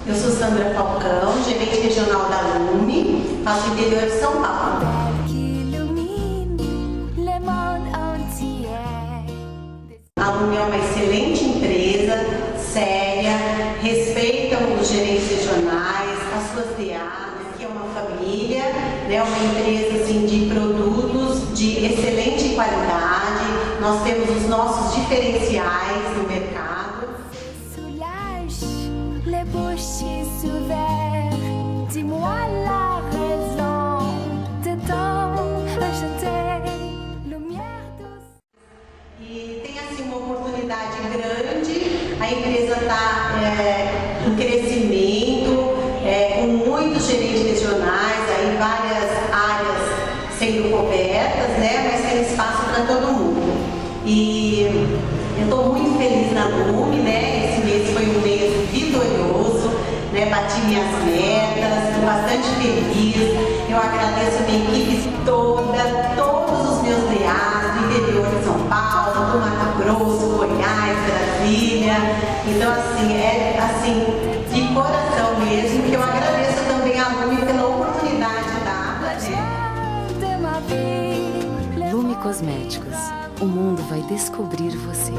Eu sou Sandra Falcão, gerente regional da Lume, faço o interior de São Paulo. A Lume é uma excelente empresa, séria, respeitam os gerentes regionais, as suas DAs, que é uma família, né, uma empresa assim, de produtos de excelente qualidade. Nós temos os nossos diferenciais no mercado. E tem assim uma oportunidade grande, a empresa está em crescimento, com muitos gerentes regionais, aí várias áreas sendo cobertas, né, mas tem espaço para todo mundo. E eu estou muito feliz na Lume, né, esse mês foi um mês vitorioso, né, bati minhas metas, estou bastante feliz. Eu agradeço a minha equipe toda, todos os meus DAs do interior de São Paulo, do Mato Grosso, Goiás, Brasília. Então, assim, é assim, de coração mesmo, que eu agradeço também a Lume pela oportunidade dada, né? Lume Cosméticos. O mundo vai descobrir você.